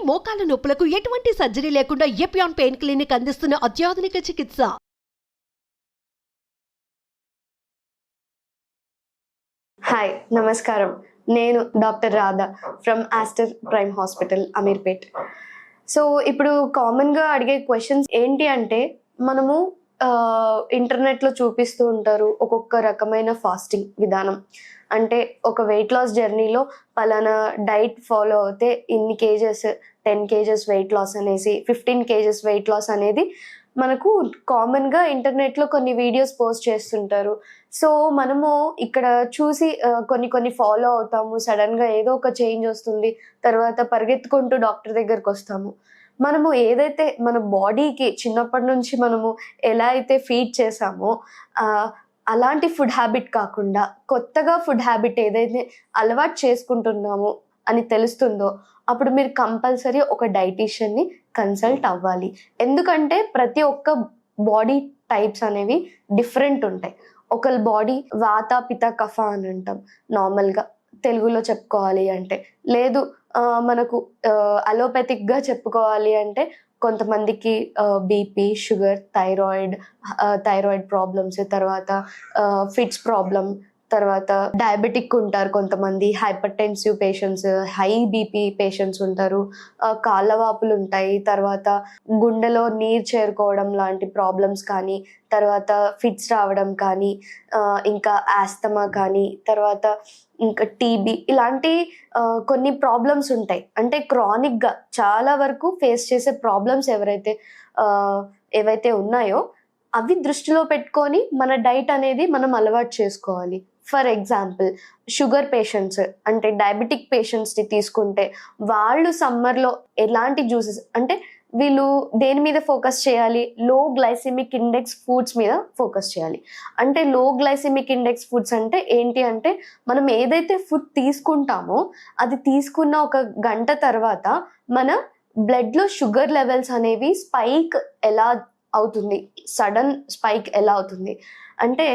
మోకాల నొప్పులకు ఎటువంటి సర్జరీ లేకుండా ఎపియాన్ పెయిన్ క్లినిక్ అందిస్తున్న అత్యాధునిక చికిత్స. హాయ్, నమస్కారం. నేను doctor Radha from Aster prime hospital, Ameerpet. So ఇప్పుడు కామన్గా అడిగే క్వశ్చన్స్ ఏంటి అంటే, మనము ఇంటర్నెట్లో చూపిస్తూ ఉంటారు ఒక్కొక్క రకమైన ఫాస్టింగ్ విధానం. అంటే ఒక వెయిట్ లాస్ జర్నీలో పలానా డైట్ ఫాలో అవుతే ఇన్ని కేజెస్, 10 కేజెస్ వెయిట్ లాస్ అనేసి, 15 కేజెస్ వెయిట్ లాస్ అనేది మనకు కామన్గా ఇంటర్నెట్లో కొన్ని వీడియోస్ పోస్ట్ చేస్తుంటారు. సో మనము ఇక్కడ చూసి కొన్ని ఫాలో అవుతాము. సడన్గా ఏదో ఒక చేంజ్ వస్తుంది, తర్వాత పరిగెత్తుకుంటూ డాక్టర్ దగ్గరకు వస్తాము. మనము ఏదైతే మన బాడీకి చిన్నప్పటి నుంచి మనము ఎలా అయితే ఫీడ్ చేసామో అలాంటి ఫుడ్ హ్యాబిట్ కాకుండా కొత్తగా ఫుడ్ హ్యాబిట్ ఏదైతే అలవాటు చేసుకుంటున్నామో అని తెలుస్తుందో అప్పుడు మీరు కంపల్సరీ ఒక డైటీషియన్ని కన్సల్ట్ అవ్వాలి. ఎందుకంటే ప్రతి ఒక్క బాడీ టైప్స్ అనేవి డిఫరెంట్ ఉంటాయి. ఒకళ్ళ బాడీ వాత పిత కఫ అని అంటాం నార్మల్గా తెలుగులో చెప్పుకోవాలి అంటే. లేదు మనకు అలోపతిక్గా చెప్పుకోవాలి అంటే కొంతమందికి బీపీ, షుగర్, థైరాయిడ్ ప్రాబ్లమ్స్, తర్వాత ఫిట్స్ ప్రాబ్లం, తర్వాత డయాబెటిక్ ఉంటారు కొంతమంది, hypertensive patients, high BP patients ఉంటారు, కాళ్ళవాపులు ఉంటాయి, తర్వాత గుండెలో నీరు చేరుకోవడం లాంటి ప్రాబ్లమ్స్ కానీ, తర్వాత ఫిట్స్ రావడం కానీ, ఇంకా ఆస్తమా కానీ, తర్వాత ఇంకా టీబీ, ఇలాంటి కొన్ని ప్రాబ్లమ్స్ ఉంటాయి. అంటే క్రానిక్గా చాలా వరకు ఫేస్ చేసే ప్రాబ్లమ్స్ ఏవైతే ఉన్నాయో అవి దృష్టిలో పెట్టుకొని మన డైట్ అనేది మనం అలవాటు చేసుకోవాలి. ఫర్ ఎగ్జాంపుల్ షుగర్ పేషెంట్స్ అంటే డయాబెటిక్ పేషెంట్స్ని తీసుకుంటే వాళ్ళు సమ్మర్లో ఎలాంటి జ్యూసెస్, అంటే వీళ్ళు దేని మీద ఫోకస్ చేయాలి, లో గ్లైసిమిక్ ఇండెక్స్ ఫుడ్స్ మీద ఫోకస్ చేయాలి. అంటే లో గ్లైసిమిక్ ఇండెక్స్ ఫుడ్స్ అంటే ఏంటి అంటే, మనం ఏదైతే ఫుడ్ తీసుకుంటామో అది తీసుకున్న ఒక గంట తర్వాత మన బ్లడ్లో షుగర్ లెవెల్స్ అనేవి స్పైక్ ఎలా అవుతుంది, సడన్ స్పైక్ ఎలా అవుతుంది అంటే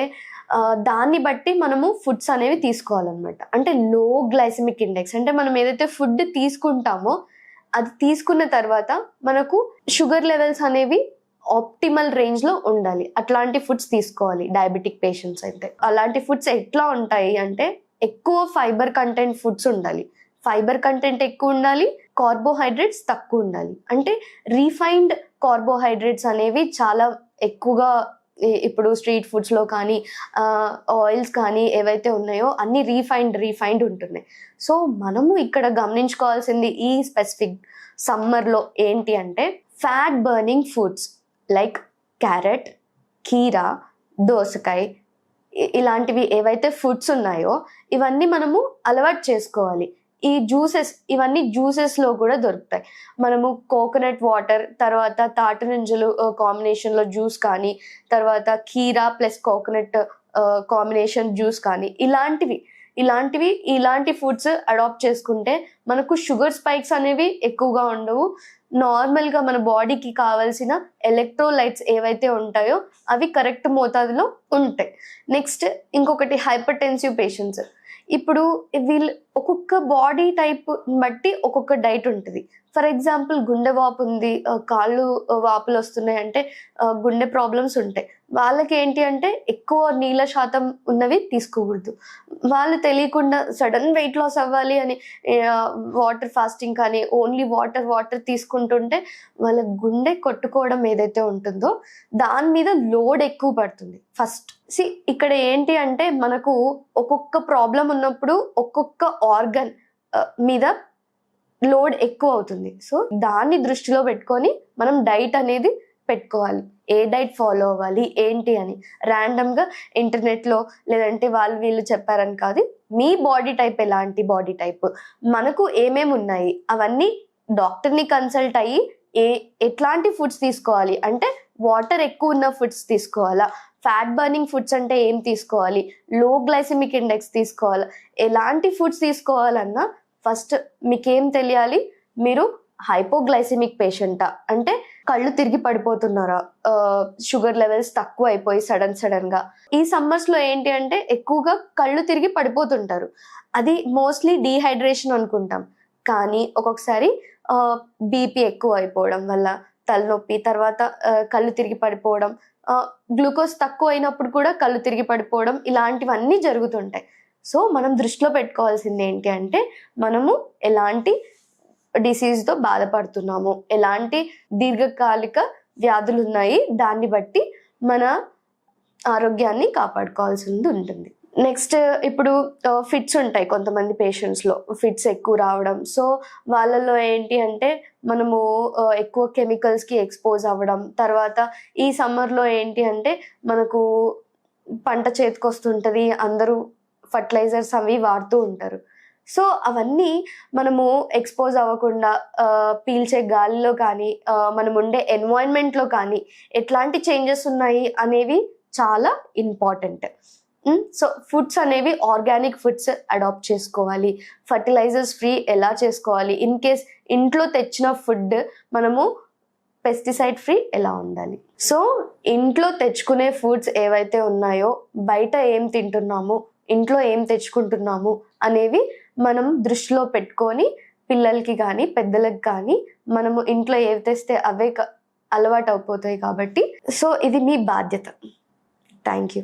దాన్ని బట్టి మనము ఫుడ్స్ అనేవి తీసుకోవాలన్నమాట. అంటే లో గ్లైసిమిక్ ఇండెక్స్ అంటే మనం ఏదైతే ఫుడ్ తీసుకుంటామో అది తీసుకున్న తర్వాత మనకు షుగర్ లెవెల్స్ అనేవి ఆప్టిమల్ రేంజ్లో ఉండాలి. అట్లాంటి ఫుడ్స్ తీసుకోవాలి డయాబెటిక్ పేషెంట్స్ అయితే. అలాంటి ఫుడ్స్ ఎట్లా ఉంటాయి అంటే, ఎక్కువ ఫైబర్ కంటెంట్ ఫుడ్స్ ఉండాలి, ఫైబర్ కంటెంట్ ఎక్కువ ఉండాలి, కార్బోహైడ్రేట్స్ తక్కువ ఉండాలి. అంటే రీఫైన్డ్ కార్బోహైడ్రేట్స్ అనేవి చాలా ఎక్కువగా ఇప్పుడు స్ట్రీట్ ఫుడ్స్లో కానీ ఆయిల్స్ కానీ ఏవైతే ఉన్నాయో అన్ని రీఫైండ్ ఉంటున్నాయి. సో మనము ఇక్కడ గమనించుకోవాల్సింది ఈ స్పెసిఫిక్ సమ్మర్లో ఏంటి అంటే, fat burning foods like carrot, కీరా, దోసకాయ, ఇలాంటివి ఏవైతే ఫుడ్స్ ఉన్నాయో ఇవన్నీ మనము అలవాటు చేసుకోవాలి. ఈ జ్యూసెస్, ఇవన్నీ జ్యూసెస్లో కూడా దొరుకుతాయి. మనము కోకోనట్ వాటర్, తర్వాత తాటి నుంజలు కాంబినేషన్లో జ్యూస్ కానీ, తర్వాత కీరా ప్లస్ కోకోనట్ కాంబినేషన్ జ్యూస్ కానీ, ఇలాంటి ఫుడ్స్ అడాప్ట్ చేసుకుంటే మనకు షుగర్ స్పైక్స్ అనేవి ఎక్కువగా ఉండవు. నార్మల్గా మన బాడీకి కావాల్సిన ఎలక్ట్రోలైట్స్ ఏవైతే ఉంటాయో అవి కరెక్ట్ మోతాదులో ఉంటాయి. నెక్స్ట్ ఇంకొకటి హైపర్టెన్సివ్ పేషెంట్స్. ఇప్పుడు వీళ్ళు ఒక్కొక్క బాడీ టైప్ బట్టి ఒక్కొక్క డైట్ ఉంటుంది. ఫర్ ఎగ్జాంపుల్ గుండె వాపు ఉంది, కాళ్ళు వాపులు వస్తున్నాయి అంటే గుండె ప్రాబ్లమ్స్ ఉంటాయి. వాళ్ళకి ఏంటి అంటే ఎక్కువ నీళ్ళ శాతం ఉన్నవి తీసుకోకూడదు. వాళ్ళు తెలియకుండా సడన్ వెయిట్ లాస్ అవ్వాలి అని వాటర్ ఫాస్టింగ్ కానీ ఓన్లీ వాటర్ తీసుకుంటుంటే వాళ్ళ గుండె కొట్టుకోవడం ఏదైతే ఉంటుందో దాని మీద లోడ్ ఎక్కువ పడుతుంది. ఫస్ట్ ఇక్కడ ఏంటి అంటే, మనకు ఒక్కొక్క ప్రాబ్లం ఉన్నప్పుడు ఒక్కొక్క ఆర్గన్ మీద లోడ్ ఎక్కువ అవుతుంది. సో దాన్ని దృష్టిలో పెట్టుకొని మనం డైట్ అనేది పెట్టుకోవాలి. ఏ డైట్ ఫాలో అవ్వాలి ఏంటి అని ర్యాండమ్గా ఇంటర్నెట్లో లేదంటే వీళ్ళు చెప్పారని కాదు. మీ బాడీ టైప్ ఎలాంటి బాడీ టైప్, మనకు ఏమేమి ఉన్నాయి అవన్నీ డాక్టర్ని కన్సల్ట్ అయ్యి ఎట్లాంటి ఫుడ్స్ తీసుకోవాలి అంటే, వాటర్ ఎక్కువ ఉన్న ఫుడ్స్ తీసుకోవాలా, ఫ్యాట్ బర్నింగ్ ఫుడ్స్ అంటే ఏం తీసుకోవాలి, లో గ్లైసిమిక్ ఇండెక్స్ తీసుకోవాలా, ఎలాంటి ఫుడ్స్ తీసుకోవాలన్నా ఫస్ట్ మీకేం తెలియాలి. మీరు హైపోగ్లైసిమిక్ పేషెంటా అంటే కళ్ళు తిరిగి పడిపోతున్నారా, షుగర్ లెవెల్స్ తక్కువ అయిపోయి సడన్గా. ఈ సమ్మర్స్లో ఏంటి అంటే ఎక్కువగా కళ్ళు తిరిగి పడిపోతుంటారు. అది మోస్ట్లీ డీహైడ్రేషన్ అనుకుంటాం, కానీ ఒక్కొక్కసారి బీపీ ఎక్కువ అయిపోవడం వల్ల తలనొప్పి, తర్వాత కళ్ళు తిరిగి పడిపోవడం, గ్లూకోజ్ తక్కువ అయినప్పుడు కూడా కళ్ళు తిరిగి పడిపోవడం, ఇలాంటివన్నీ జరుగుతుంటాయి. సో మనం దృష్టిలో పెట్టుకోవాల్సింది ఏంటి అంటే మనము ఎలాంటి డిసీజ్తో బాధపడుతున్నాము, ఎలాంటి దీర్ఘకాలిక వ్యాధులు ఉన్నాయి, దాన్ని బట్టి మన ఆరోగ్యాన్ని కాపాడుకోవాల్సింది ఉంటుంది. నెక్స్ట్ ఇప్పుడు ఫిట్స్ ఉంటాయి కొంతమంది పేషెంట్స్లో, ఫిట్స్ ఎక్కువ రావడం. సో వాళ్ళలో ఏంటి అంటే మనము ఎక్కువ కెమికల్స్కి ఎక్స్పోజ్ అవ్వడం, తర్వాత ఈ సమ్మర్లో ఏంటి అంటే మనకు పంట చేతికొస్తుంటుంది, అందరూ ఫర్టిలైజర్స్ అవి వాడుతూ ఉంటారు. సో అవన్నీ మనము ఎక్స్పోజ్ అవ్వకుండా పీల్చే గాలిలో కానీ మనం ఉండే ఎన్వైరన్మెంట్లో కానీ ఎట్లాంటి చేంజెస్ ఉన్నాయి అనేవి చాలా ఇంపార్టెంట్. సో ఫుడ్స్ అనేవి ఆర్గానిక్ ఫుడ్స్ అడాప్ట్ చేసుకోవాలి, ఫర్టిలైజర్స్ ఫ్రీ ఎలా చేసుకోవాలి, ఇన్ కేస్ ఇంట్లో తెచ్చిన ఫుడ్ మనము పెస్టిసైడ్ ఫ్రీ ఎలా ఉండాలి. సో ఇంట్లో తెచ్చుకునే ఫుడ్స్ ఏవైతే ఉన్నాయో, బయట ఏం తింటున్నాము, ఇంట్లో ఏం తెచ్చుకుంటున్నాము అనేవి మనం దృష్టిలో పెట్టుకొని పిల్లలకి కానీ పెద్దలకు కానీ మనము ఇంట్లో ఏవి తెస్తే అవే అలవాటు అయిపోతాయి కాబట్టి సో ఇది మీ బాధ్యత. Thank you.